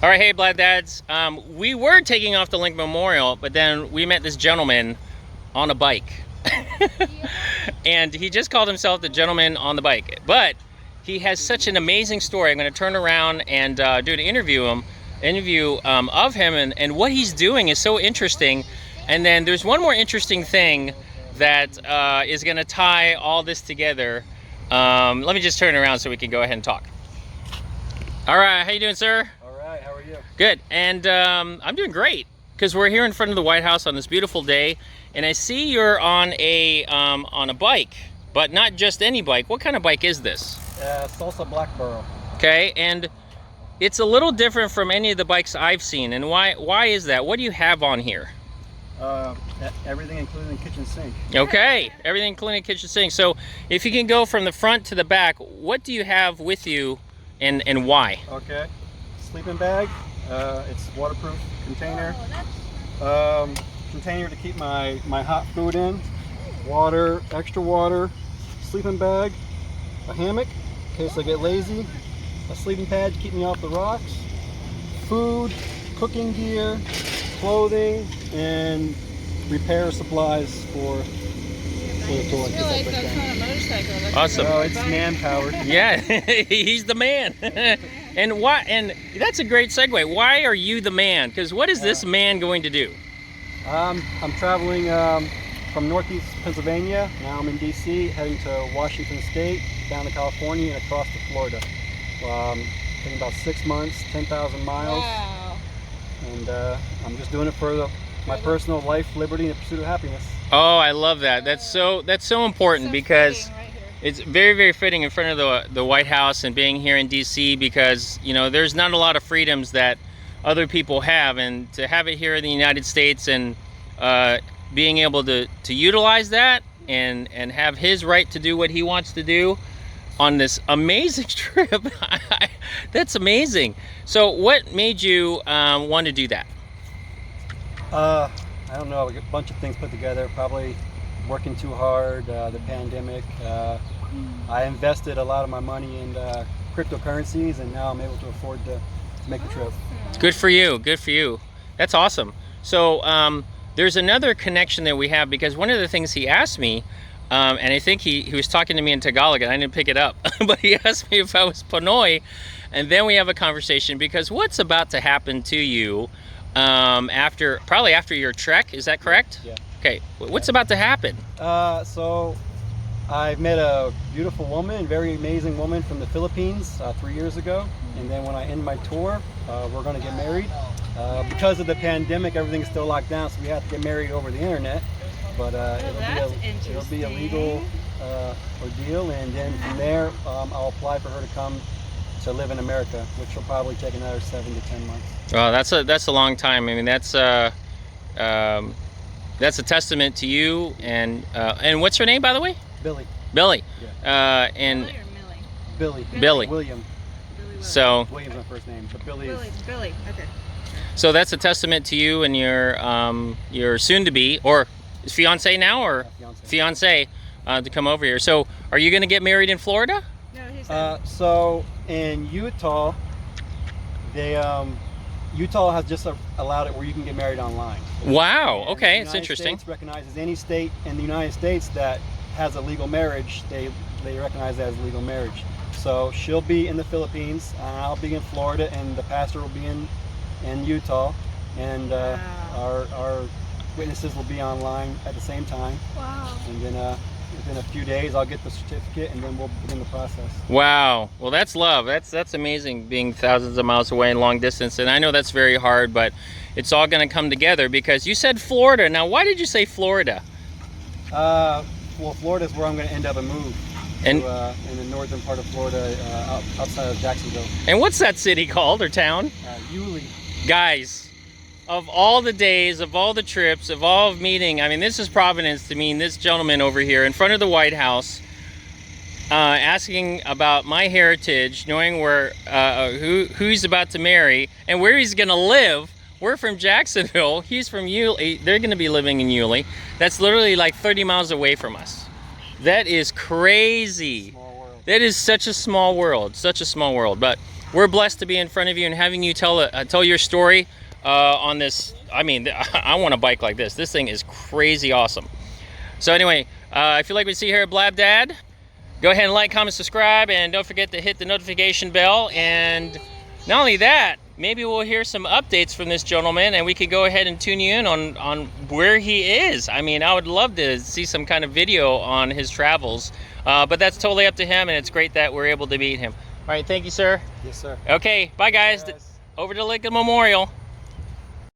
All right, hey, Blad Dads. We were taking off the Lincoln Memorial, but then we met this gentleman on a bike. And he just called himself the gentleman on the bike. But he has such an amazing story. I'm going to turn around and do an interview of him, and what he's doing is so interesting. And then there's one more interesting thing that is going to tie all this together. Let me just turn around so we can go ahead and talk. All right, how you doing, sir? All right, how are you? Good, and I'm doing great because we're here in front of the White House on this beautiful day, and I see you're on a bike, but not just any bike. What kind of bike is this? Salsa Blackboro. Okay, and it's a little different from any of the bikes I've seen, and why is that? What do you have on here? Everything including the kitchen sink. Okay, everything including the kitchen sink. So if you can go from the front to the back, what do you have with you and why? Okay, sleeping bag. It's waterproof container. Container to keep my hot food in. Water, extra water. Sleeping bag. A hammock in case I get lazy. A sleeping pad to keep me off the rocks. Food, cooking gear, clothing, and repair supplies for the tour. It's like that's not a motorcycle. Awesome. No, it's man-powered. Yeah, he's the man. And why? And that's a great segue. Why are you the man? Because what is this man going to do? I'm traveling from northeast Pennsylvania. Now I'm in DC, heading to Washington State, down to California, and across to Florida. Taking about 6 months, 10,000 miles. Wow. And I'm just doing it for my personal life, liberty, and the pursuit of happiness. Oh, I love that. That's so important So because fitting right here. it's very, very fitting in front of the White House and being here in DC, because there's not a lot of freedoms that other people have, and to have it here in the United States and being able to utilize that and have his right to do what he wants to do on this amazing trip. That's amazing. So what made you want to do that? I don't know, a bunch of things put together, probably working too hard, the pandemic. I invested a lot of my money in cryptocurrencies, and now I'm able to afford to make the trip. Good for you. Good for you. That's awesome. So there's another connection that we have, because one of the things he asked me, and I think he was talking to me in Tagalog, and I didn't pick it up, but he asked me if I was Pinoy, and then we have a conversation, because what's about to happen to you probably after your trek, is that correct? Yeah. Okay, what's about to happen? So I met a beautiful woman, very amazing woman from the Philippines 3 years ago. And then when I end my tour, we're going to get married. Because of the pandemic, everything's still locked down, so we have to get married over the internet. But it'll be a legal ordeal, and then from there, I'll apply for her to come to live in America, which will probably take another 7 to 10 months. Well, that's a long time. I mean, that's a testament to you. And what's her name, by the way? Billy. Billy. Yeah. And Billy or Millie? Billy. Billy. William. Billy So William's my first name, but Billy is... Billy. Okay. so that's a testament to you and your soon-to-be, or fiance now, or fiance, to come over here. So are you going to get married in Florida? No, he said. So in Utah, Utah has just allowed it where you can get married online. Wow. And Okay, the it's United interesting. States recognizes any state in the United States that has a legal marriage, they recognize that as legal marriage. So she'll be in the Philippines, I'll be in Florida, and the pastor will be in Utah, and our witnesses will be online at the same time. Wow. And then within a few days, I'll get the certificate, and then we'll begin the process. Wow. Well, that's love. That's amazing, being thousands of miles away and long distance. And I know that's very hard, but it's all going to come together, because you said Florida. Now, why did you say Florida? Well, Florida is where I'm going to end up and move. And- in the northern part of Florida, outside of Jacksonville. And what's that city called, or town? Yulee. Guys, of all the days, of all the trips, of all of meeting, I mean, this is Providence to meet this gentleman over here in front of the White House, asking about my heritage, knowing where who he's about to marry and where he's going to live. We're from Jacksonville. He's from Yulee. They're going to be living in Yulee. That's literally like 30 miles away from us. That is crazy. Small world. That is such a small world, such a small world. But we're blessed to be in front of you and having you tell your story on this. I mean, I want a bike like this. This thing is crazy awesome. So anyway, if you like what you see here at Blab Dad, go ahead and like, comment, subscribe, and don't forget to hit the notification bell. And not only that, maybe we'll hear some updates from this gentleman, and we can go ahead and tune you in on where he is. I mean, I would love to see some kind of video on his travels, but that's totally up to him, and it's great that we're able to meet him. All right, thank you, sir. Yes, sir. Okay, bye, guys. Bye, guys. Over to Lincoln Memorial.